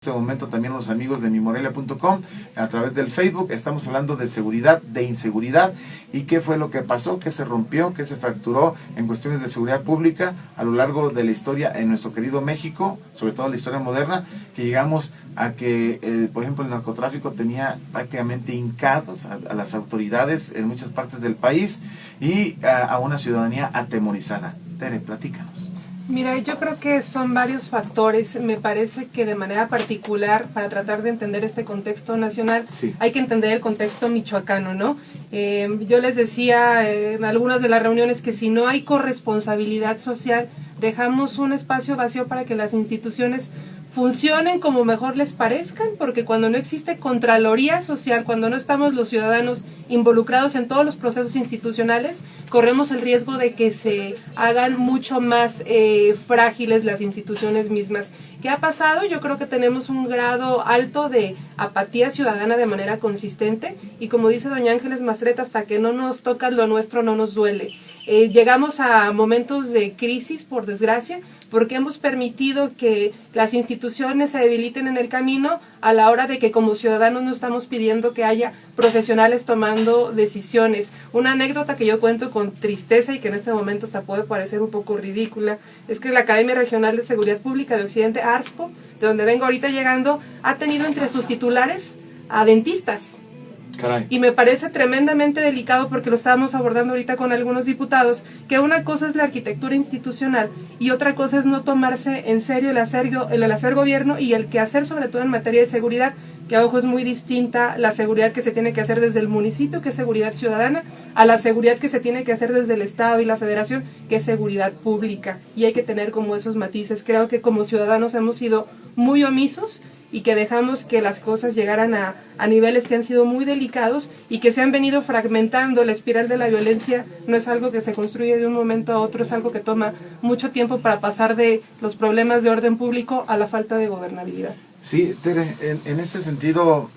este momento también los amigos de mimorelia.com a través del Facebook. Estamos hablando de seguridad, de inseguridad y qué fue lo que pasó, qué se rompió, qué se fracturó en cuestiones de seguridad pública a lo largo de la historia en nuestro querido México, sobre todo la historia moderna, que llegamos a que, por ejemplo, el narcotráfico tenía prácticamente hincados a las autoridades en muchas partes del país y a una ciudadanía atemorizada. Tere, platícanos. Mira, yo creo que son varios factores. Me parece que de manera particular, para tratar de entender este contexto nacional, sí, hay que entender el contexto michoacano, ¿no? Yo les decía en algunas de las reuniones que si no hay corresponsabilidad social, dejamos un espacio vacío para que las instituciones funcionen como mejor les parezcan, porque cuando no existe contraloría social, cuando no estamos los ciudadanos involucrados en todos los procesos institucionales, corremos el riesgo de que se hagan mucho más frágiles las instituciones mismas. ¿Qué ha pasado? Yo creo que tenemos un grado alto de apatía ciudadana de manera consistente y como dice doña Ángeles Mastreta, hasta que no nos toca lo nuestro no nos duele. Llegamos a momentos de crisis, por desgracia, porque hemos permitido que las instituciones se debiliten en el camino a la hora de que como ciudadanos no estamos pidiendo que haya profesionales tomando decisiones. Una anécdota que yo cuento con tristeza y que en este momento hasta puede parecer un poco ridícula, es que la Academia Regional de Seguridad Pública de Occidente, ARSPO, de donde vengo ahorita llegando, ha tenido entre sus titulares a dentistas. Caray. Y me parece tremendamente delicado porque lo estábamos abordando ahorita con algunos diputados, que una cosa es la arquitectura institucional y otra cosa es no tomarse en serio el hacer gobierno y el quehacer sobre todo en materia de seguridad, que a ojo es muy distinta la seguridad que se tiene que hacer desde el municipio, que es seguridad ciudadana, a la seguridad que se tiene que hacer desde el Estado y la Federación, que es seguridad pública. Y hay que tener como esos matices. Creo que como ciudadanos hemos sido muy omisos y que dejamos que las cosas llegaran a niveles que han sido muy delicados y que se han venido fragmentando. La espiral de la violencia no es algo que se construye de un momento a otro, es algo que toma mucho tiempo para pasar de los problemas de orden público a la falta de gobernabilidad. Sí, Tere, en ese sentido,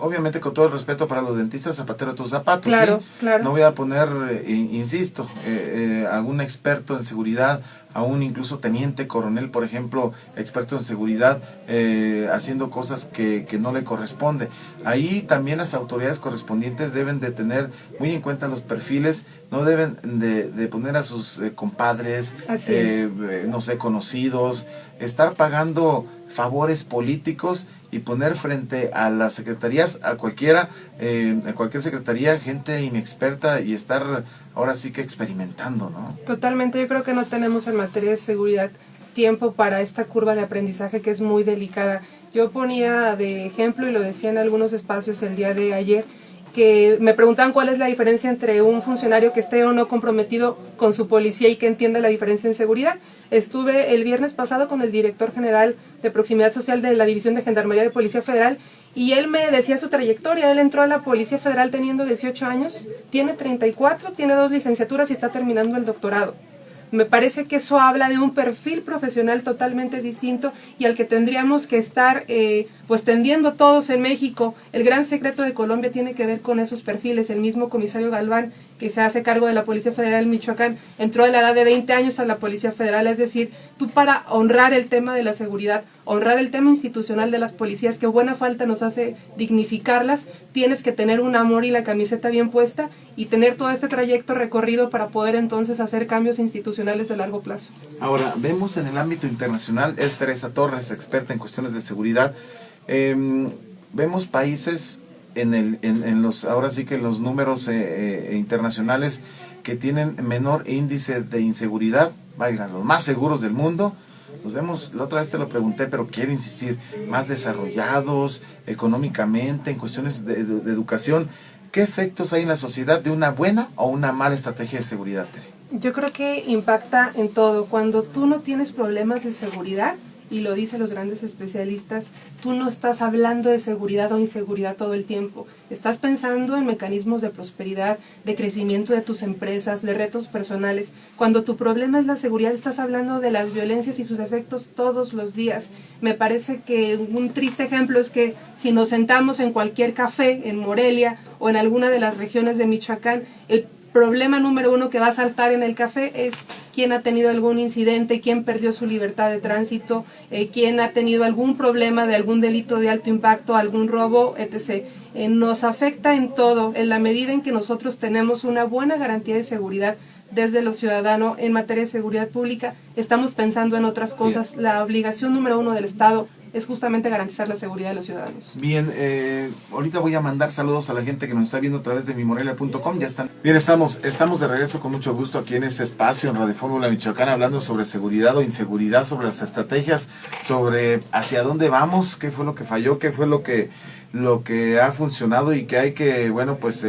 obviamente con todo el respeto para los dentistas, zapatero a tus zapatos, claro, ¿sí? Claro. No voy a poner, insisto, algún experto en seguridad, aún incluso teniente coronel, por ejemplo, experto en seguridad, haciendo cosas que no le corresponde. Ahí también las autoridades correspondientes deben de tener muy en cuenta los perfiles, no deben de poner a sus compadres, no sé, conocidos, estar pagando favores políticos y poner frente a las secretarías, a cualquier secretaría, gente inexperta y estar ahora sí que experimentando, ¿no? Totalmente, yo creo que no tenemos en materia de seguridad tiempo para esta curva de aprendizaje que es muy delicada. Yo ponía de ejemplo, y lo decía en algunos espacios el día de ayer, que me preguntaban cuál es la diferencia entre un funcionario que esté o no comprometido con su policía y que entienda la diferencia en seguridad. Estuve el viernes pasado con el director general de Proximidad Social de la División de Gendarmería de Policía Federal y él me decía su trayectoria. Él entró a la Policía Federal teniendo 18 años, tiene 34, tiene 2 licenciaturas y está terminando el doctorado. Me parece que eso habla de un perfil profesional totalmente distinto y al que tendríamos que estar pues tendiendo todos en México. El gran secreto de Colombia tiene que ver con esos perfiles. El mismo comisario Galván, que se hace cargo de la Policía Federal en Michoacán, entró a la edad de 20 años a la Policía Federal. Es decir, tú para honrar el tema de la seguridad, honrar el tema institucional de las policías, que buena falta nos hace dignificarlas, tienes que tener un amor y la camiseta bien puesta y tener todo este trayecto recorrido para poder entonces hacer cambios institucionales de largo plazo. Ahora, vemos en el ámbito internacional, es Teresa Torres, experta en cuestiones de seguridad, vemos países en los, ahora sí que en los números internacionales que tienen menor índice de inseguridad, valgan, los más seguros del mundo. Los vemos, la otra vez te lo pregunté, pero quiero insistir, más desarrollados económicamente, en cuestiones de educación. ¿Qué efectos hay en la sociedad de una buena o una mala estrategia de seguridad, Tere? Yo creo que impacta en todo. Cuando tú no tienes problemas de seguridad, y lo dicen los grandes especialistas, tú no estás hablando de seguridad o inseguridad todo el tiempo. Estás pensando en mecanismos de prosperidad, de crecimiento de tus empresas, de retos personales. Cuando tu problema es la seguridad, estás hablando de las violencias y sus efectos todos los días. Me parece que un triste ejemplo es que si nos sentamos en cualquier café en Morelia o en alguna de las regiones de Michoacán, el problema número uno que va a saltar en el café es quién ha tenido algún incidente, quién perdió su libertad de tránsito, quién ha tenido algún problema de algún delito de alto impacto, algún robo, etc. Nos afecta en todo, en la medida en que nosotros tenemos una buena garantía de seguridad desde lo ciudadano en materia de seguridad pública, estamos pensando en otras cosas. Bien. La obligación número uno del Estado es justamente garantizar la seguridad de los ciudadanos. Bien, ahorita voy a mandar saludos a la gente que nos está viendo a través de mimorelia.com. Ya están. Bien, estamos de regreso con mucho gusto aquí en este espacio en Radio Fórmula Michoacán, hablando sobre seguridad o inseguridad, sobre las estrategias, sobre hacia dónde vamos, qué fue lo que falló, qué fue lo que ha funcionado y que hay que, bueno, pues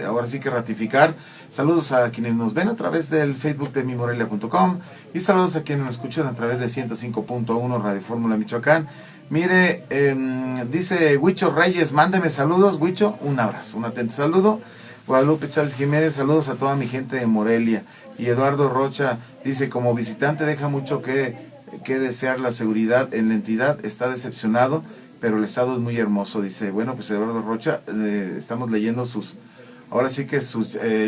ahora sí que ratificar. Saludos a quienes nos ven a través del Facebook de mimorelia.com y saludos a quienes nos escuchan a través de 105.1 Radio Fórmula Michoacán. Mire, dice Huicho Reyes, mándeme saludos, Huicho, un abrazo, un atento saludo. Guadalupe Chávez Jiménez, saludos a toda mi gente de Morelia. Y Eduardo Rocha dice, como visitante deja mucho que desear la seguridad en la entidad, está decepcionado, pero el estado es muy hermoso, dice. Bueno, pues Eduardo Rocha, estamos leyendo sus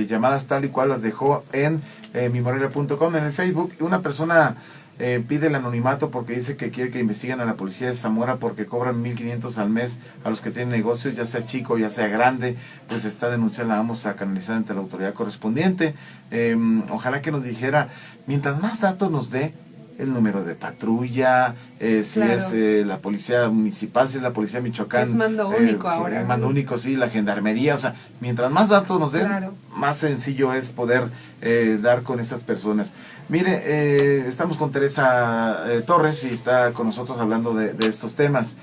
llamadas tal y cual las dejó en mimorelia.com en el Facebook. Una persona pide el anonimato porque dice que quiere que investiguen a la policía de Zamora porque cobran 1,500 al mes a los que tienen negocios, ya sea chico, ya sea grande. Pues esta denuncia la vamos a canalizar ante la autoridad correspondiente. Ojalá que nos dijera, mientras más datos nos dé, el número de patrulla, si claro. Es la policía municipal, si es la policía Michoacán. Es mando único ahora. Mando único, sí, la gendarmería, o sea, mientras más datos nos den, claro. Más sencillo es poder dar con estas personas. Mire, estamos con Teresa Torres y está con nosotros hablando de estos temas.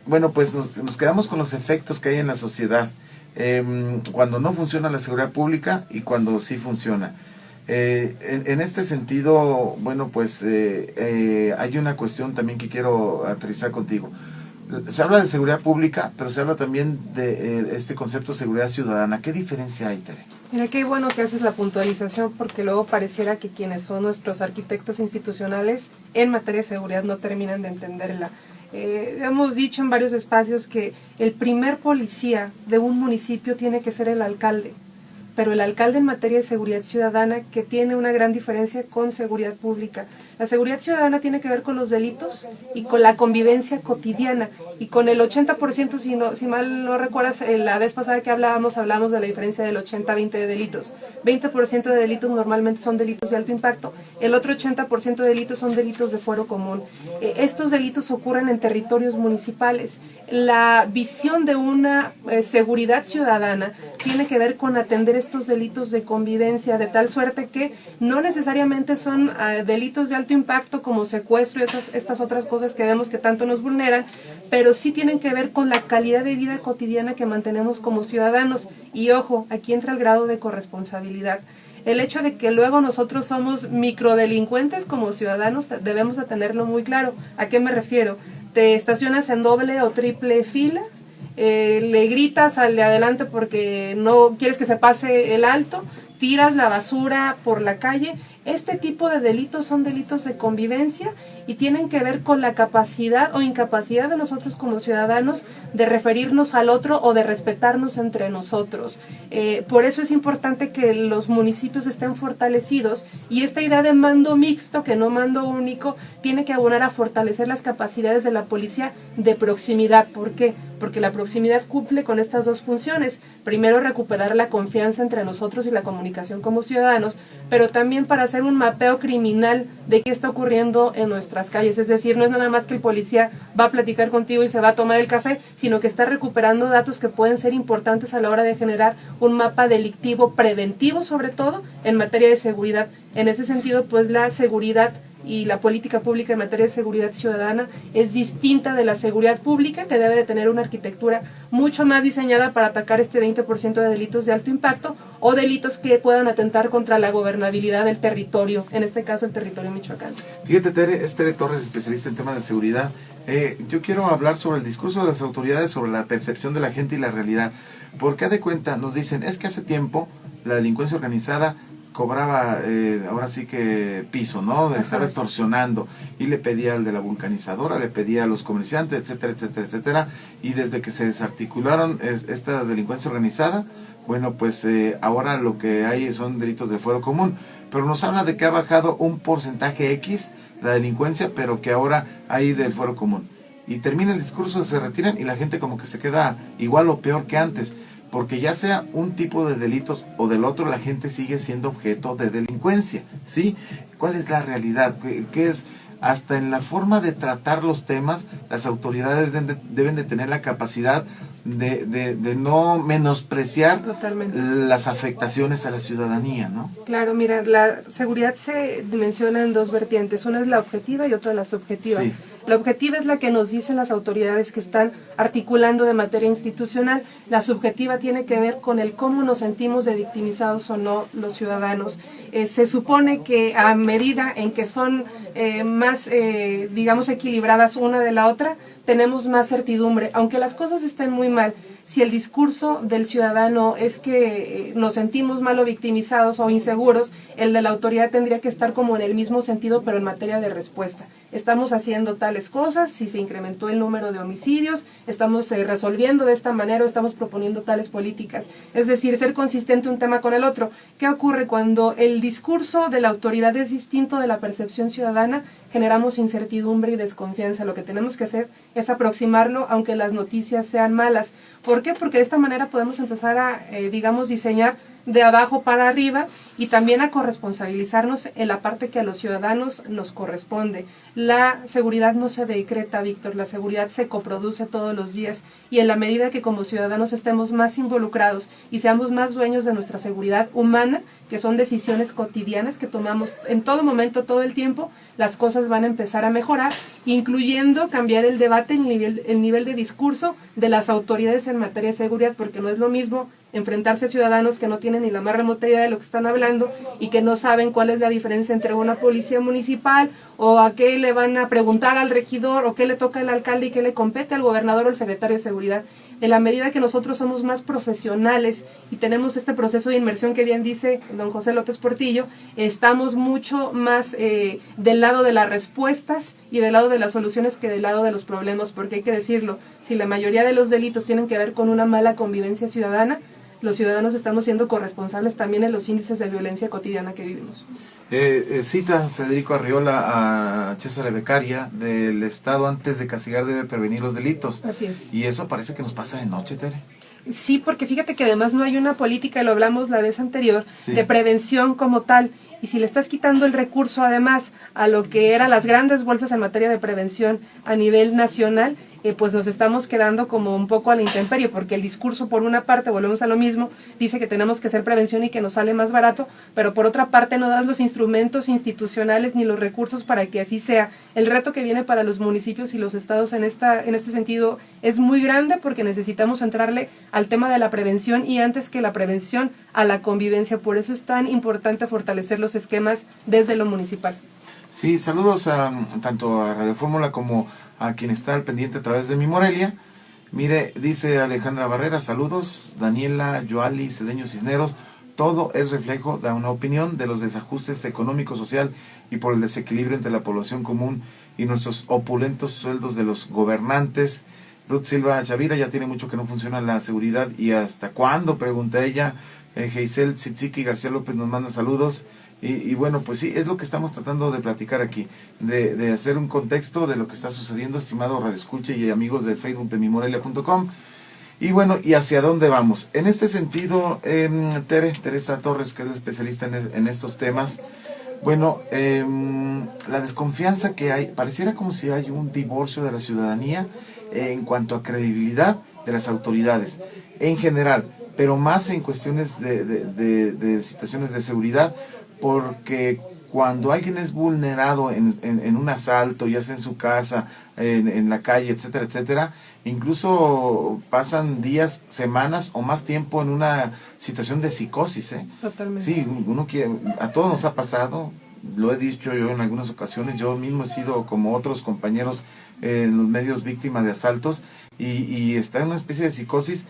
Bueno, pues nos quedamos con los efectos que hay en la sociedad, cuando no funciona la seguridad pública y cuando sí funciona. En este sentido, bueno, pues hay una cuestión también que quiero aterrizar contigo. Se habla de seguridad pública, pero se habla también de este concepto de seguridad ciudadana. ¿Qué diferencia hay, Tere? Mira, qué bueno que haces la puntualización, porque luego pareciera que quienes son nuestros arquitectos institucionales en materia de seguridad no terminan de entenderla. Hemos dicho en varios espacios que el primer policía de un municipio tiene que ser el alcalde, pero el alcalde en materia de seguridad ciudadana, que tiene una gran diferencia con seguridad pública. La seguridad ciudadana tiene que ver con los delitos y con la convivencia cotidiana, y con el 80%, si mal no recuerdas, la vez pasada que hablamos de la diferencia del 80-20 de delitos. 20% de delitos normalmente son delitos de alto impacto, el otro 80% de delitos son delitos de fuero común. Estos delitos ocurren en territorios municipales. La visión de una seguridad ciudadana tiene que ver con atender estos delitos de convivencia, de tal suerte que no necesariamente son delitos de alto impacto como secuestro y estas otras cosas que vemos que tanto nos vulneran, pero sí tienen que ver con la calidad de vida cotidiana que mantenemos como ciudadanos. Y ojo, aquí entra el grado de corresponsabilidad. El hecho de que luego nosotros somos microdelincuentes como ciudadanos debemos de tenerlo muy claro. ¿A qué me refiero? Te estacionas en doble o triple fila, le gritas al de adelante porque no quieres que se pase el alto, tiras la basura por la calle. Este tipo de delitos son delitos de convivencia y tienen que ver con la capacidad o incapacidad de nosotros como ciudadanos de referirnos al otro o de respetarnos entre nosotros. Por eso es importante que los municipios estén fortalecidos, y esta idea de mando mixto, que no mando único, tiene que abonar a fortalecer las capacidades de la policía de proximidad. ¿Por qué? Porque la proximidad cumple con estas dos funciones. Primero, recuperar la confianza entre nosotros y la comunicación como ciudadanos, pero también para hacer un mapeo criminal de qué está ocurriendo en nuestras calles. Es decir, no es nada más que el policía va a platicar contigo y se va a tomar el café, sino que está recuperando datos que pueden ser importantes a la hora de generar un mapa delictivo preventivo, sobre todo en materia de seguridad. En ese sentido, pues la seguridad y la política pública en materia de seguridad ciudadana es distinta de la seguridad pública, que debe de tener una arquitectura mucho más diseñada para atacar este 20% de delitos de alto impacto o delitos que puedan atentar contra la gobernabilidad del territorio, en este caso el territorio michoacano. Fíjate, Tere, es Tere Torres, especialista en temas de seguridad. Yo quiero hablar sobre el discurso de las autoridades, sobre la percepción de la gente y la realidad, porque de cuenta nos dicen, es que hace tiempo la delincuencia organizada cobraba, ahora sí que piso, ¿no? Estaba extorsionando y le pedía al de la vulcanizadora, le pedía a los comerciantes, etcétera, etcétera, etcétera. Y desde que se desarticularon esta delincuencia organizada, bueno, pues ahora lo que hay son delitos de fuero común. Pero nos habla de que ha bajado un porcentaje X la delincuencia, pero que ahora hay del fuero común. Y termina el discurso, se retiran y la gente como que se queda igual o peor que antes. Porque ya sea un tipo de delitos o del otro, la gente sigue siendo objeto de delincuencia, ¿sí? ¿Cuál es la realidad? ¿Qué es? Hasta en la forma de tratar los temas, las autoridades deben de tener la capacidad de no menospreciar las afectaciones a la ciudadanía, ¿no? Claro, mira, la seguridad se dimensiona en dos vertientes, una es la objetiva y otra la subjetiva. Sí. La objetiva es la que nos dicen las autoridades que están articulando de materia institucional. La subjetiva tiene que ver con el cómo nos sentimos de victimizados o no los ciudadanos. Se supone que a medida en que son más, digamos, equilibradas una de la otra, tenemos más certidumbre, aunque las cosas estén muy mal. Si el discurso del ciudadano es que nos sentimos mal o victimizados o inseguros, el de la autoridad tendría que estar como en el mismo sentido, pero en materia de respuesta. Estamos haciendo tales cosas, si se incrementó el número de homicidios, estamos resolviendo de esta manera o estamos proponiendo tales políticas. Es decir, ser consistente un tema con el otro. ¿Qué ocurre cuando el discurso de la autoridad es distinto de la percepción ciudadana? Generamos incertidumbre y desconfianza. Lo que tenemos que hacer es aproximarlo, aunque las noticias sean malas. ¿Por qué? Porque de esta manera podemos empezar a, digamos, diseñar de abajo para arriba y también a corresponsabilizarnos en la parte que a los ciudadanos nos corresponde. La seguridad no se decreta, Víctor, la seguridad se coproduce todos los días y en la medida que como ciudadanos estemos más involucrados y seamos más dueños de nuestra seguridad humana, que son decisiones cotidianas que tomamos en todo momento, todo el tiempo, las cosas van a empezar a mejorar, incluyendo cambiar el debate, el nivel de discurso de las autoridades en materia de seguridad, porque no es lo mismo enfrentarse a ciudadanos que no tienen ni la más remota idea de lo que están hablando y que no saben cuál es la diferencia entre una policía municipal o a qué le van a preguntar al regidor o qué le toca al alcalde y qué le compete al gobernador o al secretario de seguridad. En la medida que nosotros somos más profesionales y tenemos este proceso de inmersión que bien dice don José López Portillo, estamos mucho más del lado de las respuestas y del lado de las soluciones que del lado de los problemas, porque hay que decirlo, si la mayoría de los delitos tienen que ver con una mala convivencia ciudadana, los ciudadanos estamos siendo corresponsables también en los índices de violencia cotidiana que vivimos. Cita Federico Arriola a César Beccaria del Estado: antes de castigar debe prevenir los delitos. Así es. Y eso parece que nos pasa de noche, Tere. Sí, porque fíjate que además no hay una política, y lo hablamos la vez anterior, de prevención como tal. Y si le estás quitando el recurso además a lo que eran las grandes bolsas en materia de prevención a nivel nacional, pues nos estamos quedando como un poco a la intemperie, porque el discurso por una parte, volvemos a lo mismo, dice que tenemos que hacer prevención y que nos sale más barato, pero por otra parte no das los instrumentos institucionales ni los recursos para que así sea. El reto que viene para los municipios y los estados en este sentido es muy grande, porque necesitamos entrarle al tema de la prevención y antes que la prevención a la convivencia. Por eso es tan importante fortalecer los esquemas desde lo municipal. Sí, saludos tanto a Radio Fórmula como a quien está al pendiente a través de Mi Morelia. Mire, dice Alejandra Barrera, saludos. Daniela, Joali, Cedeño Cisneros, todo es reflejo de una opinión de los desajustes económico, social y por el desequilibrio entre la población común y nuestros opulentos sueldos de los gobernantes. Ruth Silva Chavira, ya tiene mucho que no funciona la seguridad y hasta cuándo, pregunta ella. Geisel Tzitziki García López nos manda saludos. Y bueno, pues sí, es lo que estamos tratando de platicar aquí, de hacer un contexto de lo que está sucediendo, estimado radioescucha y amigos del Facebook de mimorelia.com. Y bueno, ¿y hacia dónde vamos? En este sentido, Teresa Torres, que es la especialista en estos temas, bueno, la desconfianza que hay, pareciera como si hay un divorcio de la ciudadanía en cuanto a credibilidad de las autoridades en general, pero más en cuestiones de situaciones de seguridad, porque cuando alguien es vulnerado en un asalto, ya sea en su casa, en la calle, etcétera, etcétera, incluso pasan días, semanas o más tiempo en una situación de psicosis, Totalmente. Sí, a todos nos ha pasado, lo he dicho yo en algunas ocasiones, yo mismo he sido, como otros compañeros en los medios, víctima de asaltos, y está en una especie de psicosis.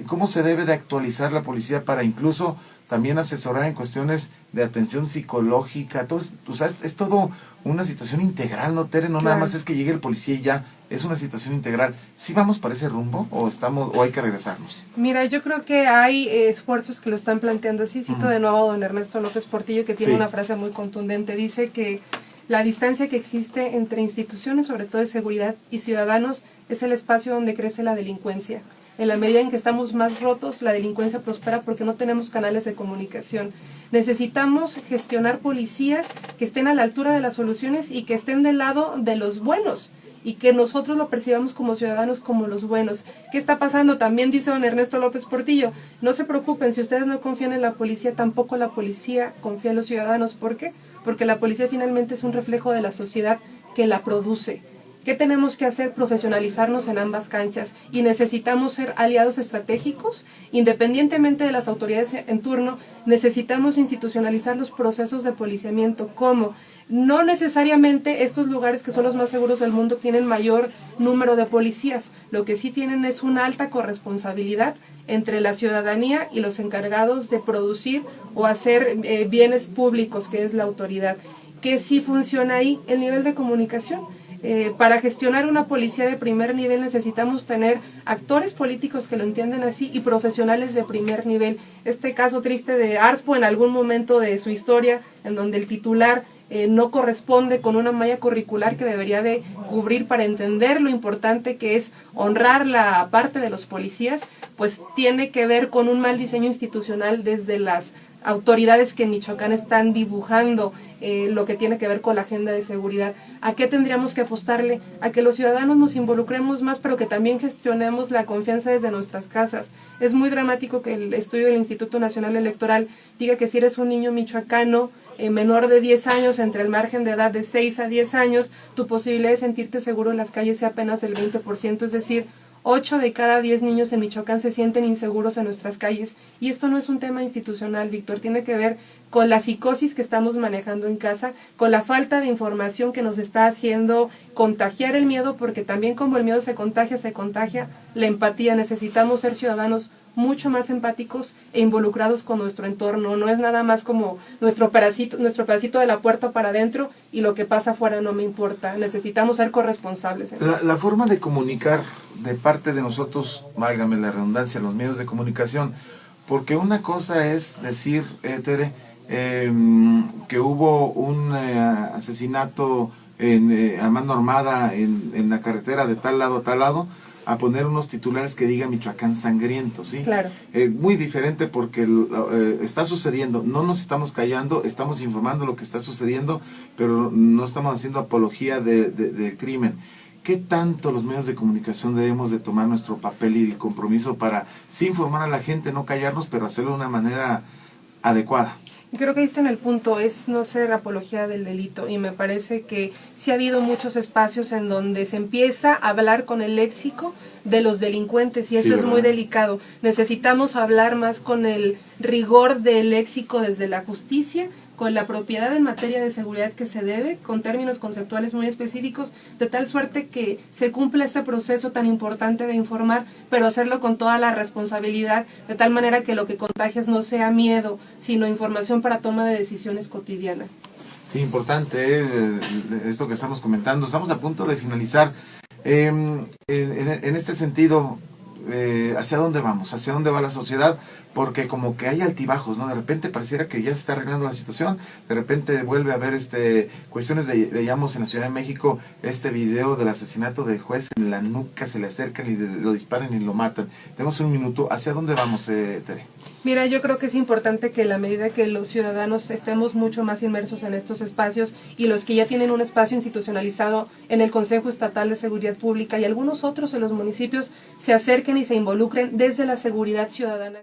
¿Cómo se debe de actualizar la policía para incluso también asesorar en cuestiones de atención psicológica, todo, o sea, es todo una situación integral, ¿no, Tere? No nada más es que llegue el policía y ya, es una situación integral. ¿Sí vamos para ese rumbo o hay que regresarnos? Mira, yo creo que hay esfuerzos que lo están planteando. Sí, cito de nuevo a don Ernesto López Portillo, que tiene una frase muy contundente. Dice que la distancia que existe entre instituciones, sobre todo de seguridad, y ciudadanos es el espacio donde crece la delincuencia. En la medida en que estamos más rotos, la delincuencia prospera porque no tenemos canales de comunicación. Necesitamos gestionar policías que estén a la altura de las soluciones y que estén del lado de los buenos, y que nosotros lo percibamos como ciudadanos como los buenos. ¿Qué está pasando? También dice don Ernesto López Portillo, no se preocupen, si ustedes no confían en la policía, tampoco la policía confía en los ciudadanos. ¿Por qué? Porque la policía finalmente es un reflejo de la sociedad que la produce. ¿Qué tenemos que hacer? Profesionalizarnos en ambas canchas, y necesitamos ser aliados estratégicos, independientemente de las autoridades en turno. Necesitamos institucionalizar los procesos de policiamiento. ¿Cómo? No necesariamente estos lugares que son los más seguros del mundo tienen mayor número de policías. Lo que sí tienen es una alta corresponsabilidad entre la ciudadanía y los encargados de producir o hacer bienes públicos, que es la autoridad. ¿Qué sí funciona ahí? El nivel de comunicación. Para gestionar una policía de primer nivel necesitamos tener actores políticos que lo entienden así y profesionales de primer nivel. Este caso triste de Arspo en algún momento de su historia, en donde el titular no corresponde con una malla curricular que debería de cubrir para entender lo importante que es honrar la parte de los policías, pues tiene que ver con un mal diseño institucional desde las autoridades que en Michoacán están dibujando lo que tiene que ver con la agenda de seguridad. ¿A qué tendríamos que apostarle? A que los ciudadanos nos involucremos más, pero que también gestionemos la confianza desde nuestras casas. Es muy dramático que el estudio del Instituto Nacional Electoral diga que si eres un niño michoacano menor de 10 años, entre el margen de edad de 6 a 10 años, tu posibilidad de sentirte seguro en las calles sea apenas del 20%, es decir, 8 de cada 10 niños en Michoacán se sienten inseguros en nuestras calles. Y esto no es un tema institucional, Víctor, tiene que ver con la psicosis que estamos manejando en casa, con la falta de información que nos está haciendo contagiar el miedo, porque también como el miedo se contagia la empatía. Necesitamos ser ciudadanos mucho más empáticos e involucrados con nuestro entorno. No es nada más como nuestro pedacito de la puerta para adentro y lo que pasa afuera no me importa. Necesitamos ser corresponsables. La forma de comunicar de parte de nosotros, válgame la redundancia, los medios de comunicación, porque una cosa es decir, Tere, que hubo un asesinato a mano armada en la carretera de tal lado a tal lado, a poner unos titulares que diga Michoacán sangriento, ¿sí? Claro. Muy diferente porque está sucediendo, no nos estamos callando, estamos informando lo que está sucediendo, pero no estamos haciendo apología del crimen. ¿Qué tanto los medios de comunicación debemos de tomar nuestro papel y el compromiso para sí informar a la gente, no callarnos, pero hacerlo de una manera adecuada? Creo que ahí está en el punto, es no ser apología del delito, y me parece que sí ha habido muchos espacios en donde se empieza a hablar con el léxico de los delincuentes, y eso es muy delicado. Necesitamos hablar más con el rigor del léxico desde la justicia, con la propiedad en materia de seguridad que se debe, con términos conceptuales muy específicos, de tal suerte que se cumpla este proceso tan importante de informar, pero hacerlo con toda la responsabilidad, de tal manera que lo que contagies no sea miedo, sino información para toma de decisiones cotidiana. Sí, importante esto que estamos comentando. Estamos a punto de finalizar. En este sentido, ¿hacia dónde vamos? ¿Hacia dónde va la sociedad? Porque como que hay altibajos, ¿no? De repente pareciera que ya se está arreglando la situación, de repente vuelve a haber cuestiones. Veíamos en la Ciudad de México este video del asesinato del juez, en la nuca se le acercan y lo disparan y lo matan. Tenemos un minuto. ¿Hacia dónde vamos, Tere? Mira, yo creo que es importante que a la medida que los ciudadanos estemos mucho más inmersos en estos espacios, y los que ya tienen un espacio institucionalizado en el Consejo Estatal de Seguridad Pública y algunos otros en los municipios, se acerquen y se involucren desde la seguridad ciudadana.